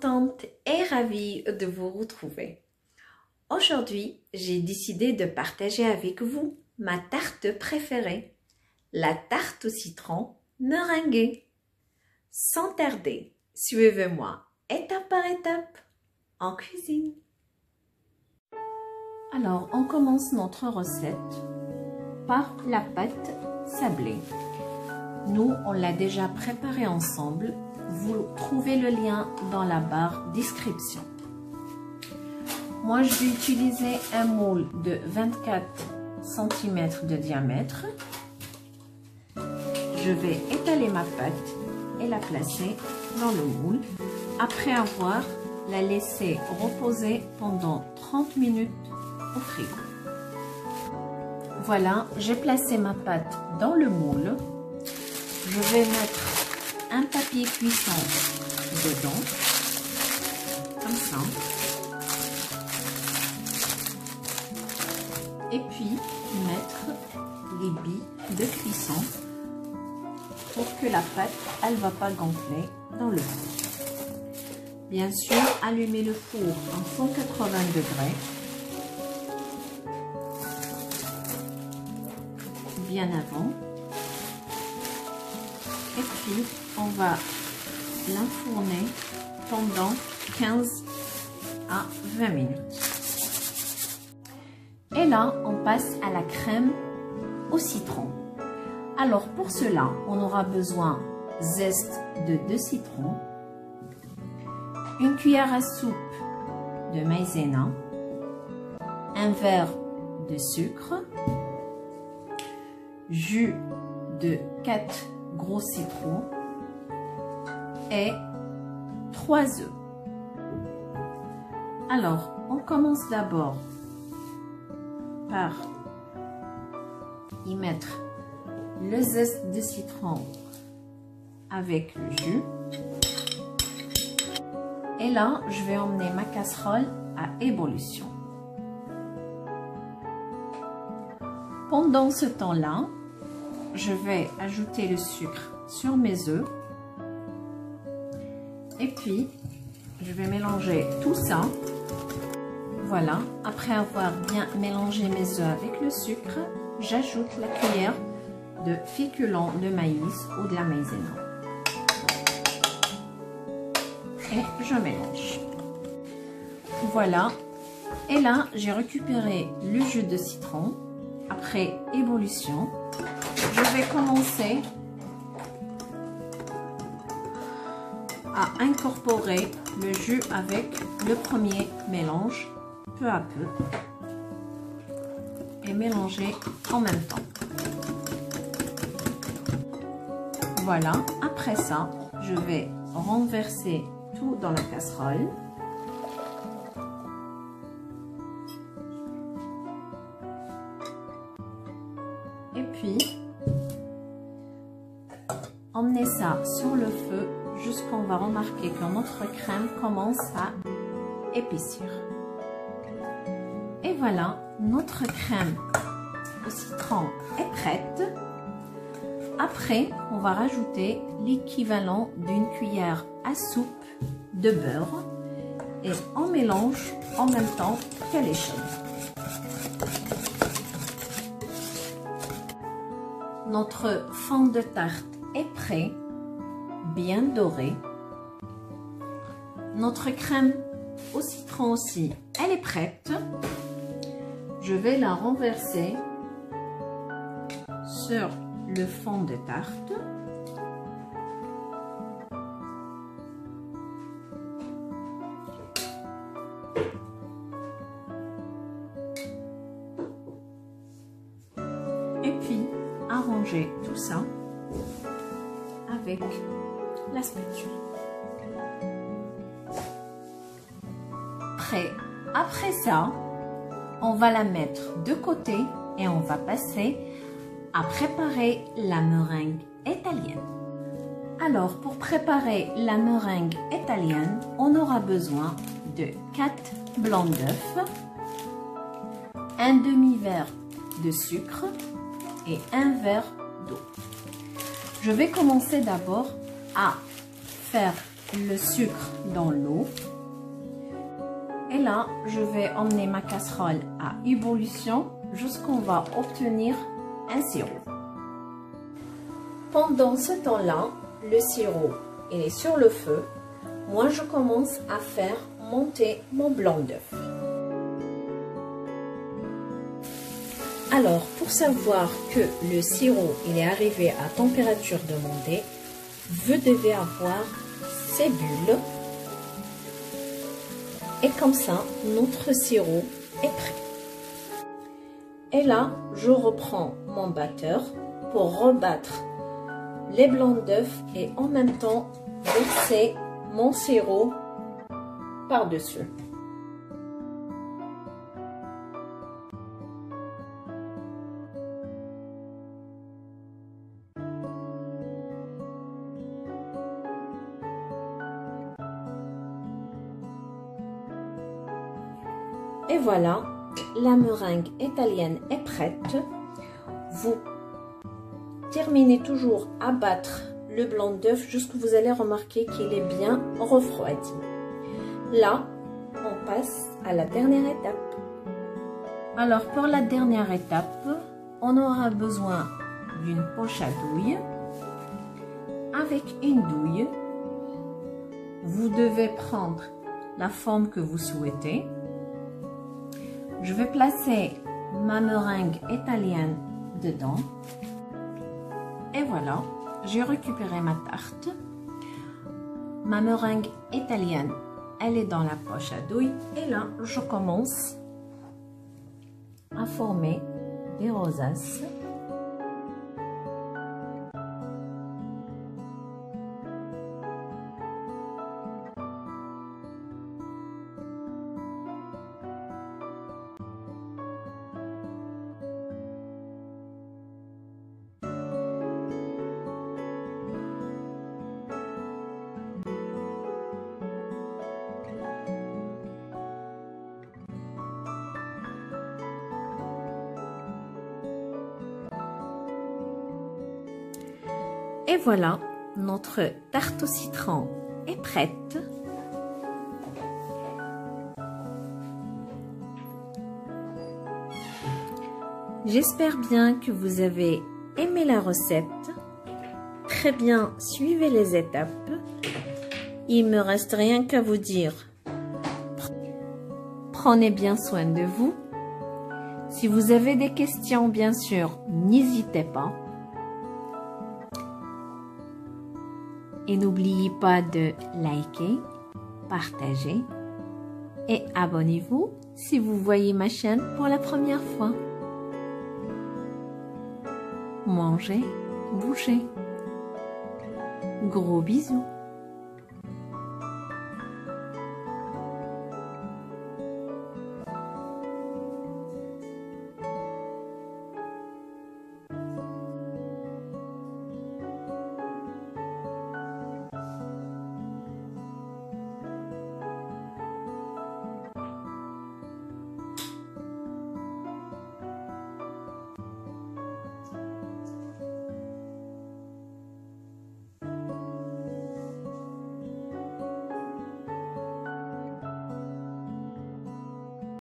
contente et ravie de vous retrouver. Aujourd'hui, j'ai décidé de partager avec vous ma tarte préférée, la tarte au citron meringuée. Sans tarder, suivez-moi étape par étape en cuisine. Alors, on commence notre recette par la pâte sablée. Nous, on l'a déjà préparée ensemble. Vous trouvez le lien dans la barre description. Moi, je vais utiliser un moule de 24 cm de diamètre. Je vais étaler ma pâte et la placer dans le moule après avoir la laissé reposer pendant 30 minutes au frigo. Voilà, j'ai placé ma pâte dans le moule. Je vais mettre un papier cuisson dedans, comme ça. Et puis mettre les billes de cuisson pour que la pâte, elle ne va pas gonfler dans le four. Bien sûr, allumez le four à 180 degrés. Bien avant. Et puis, on va l'enfourner pendant 15 à 20 minutes. Et là, on passe à la crème au citron. Alors, pour cela, on aura besoin zeste de 2 citrons, une cuillère à soupe de maïzena, un verre de sucre, jus de 4 gros citrons et 3 œufs. Alors, on commence d'abord par y mettre le zeste de citron avec le jus. Et là, je vais emmener ma casserole à ébullition. Pendant ce temps-là, je vais ajouter le sucre sur mes œufs. Et puis, je vais mélanger tout ça. Voilà, après avoir bien mélangé mes œufs avec le sucre, j'ajoute la cuillère de féculent de maïs ou de la maïzena. Et je mélange. Voilà. Et là, j'ai récupéré le jus de citron. Après ébullition, je vais commencer à incorporer le jus avec le premier mélange, peu à peu, et mélanger en même temps. Voilà, après ça, je vais renverser tout dans la casserole. Et puis, emmenez ça sur le feu jusqu'on va remarquer que notre crème commence à épaissir. Et voilà, notre crème au citron est prête. Après, on va rajouter l'équivalent d'une cuillère à soupe de beurre et on mélange en même temps qu'elle est chaude. Notre fond de tarte est prêt, bien doré. Notre crème au citron aussi, elle est prête. Je vais la renverser sur le fond de tarte. Et puis, arranger tout ça avec la spatule. Prêt. Après ça, on va la mettre de côté et on va passer à préparer la meringue italienne. Alors, pour préparer la meringue italienne, on aura besoin de 4 blancs d'œufs, un demi-verre de sucre et un verre d'eau. Je vais commencer d'abord à faire le sucre dans l'eau. Et là, je vais emmener ma casserole à ébullition jusqu'on va obtenir un sirop. Pendant ce temps-là, le sirop il est sur le feu. Moi, je commence à faire monter mon blanc d'œuf. Alors, pour savoir que le sirop il est arrivé à température demandée, vous devez avoir ces bulles. Et comme ça, notre sirop est prêt. Et là, je reprends mon batteur pour rebattre les blancs d'œufs et en même temps verser mon sirop par-dessus. Et voilà, la meringue italienne est prête. Vous terminez toujours à battre le blanc d'œuf jusqu'à ce que vous allez remarquer qu'il est bien refroidi. Là, on passe à la dernière étape. Alors, pour la dernière étape, on aura besoin d'une poche à douille. Avec une douille, vous devez prendre la forme que vous souhaitez. Je vais placer ma meringue italienne dedans. Et voilà, j'ai récupéré ma tarte. Ma meringue italienne, elle est dans la poche à douille. Et là, je commence à former des rosaces. Et voilà, notre tarte au citron est prête. J'espère bien que vous avez aimé la recette. Très bien, suivez les étapes. Il me reste rien qu'à vous dire. Prenez bien soin de vous. Si vous avez des questions, bien sûr, n'hésitez pas. Et n'oubliez pas de liker, partager et abonnez-vous si vous voyez ma chaîne pour la première fois. Mangez, bougez. Gros bisous.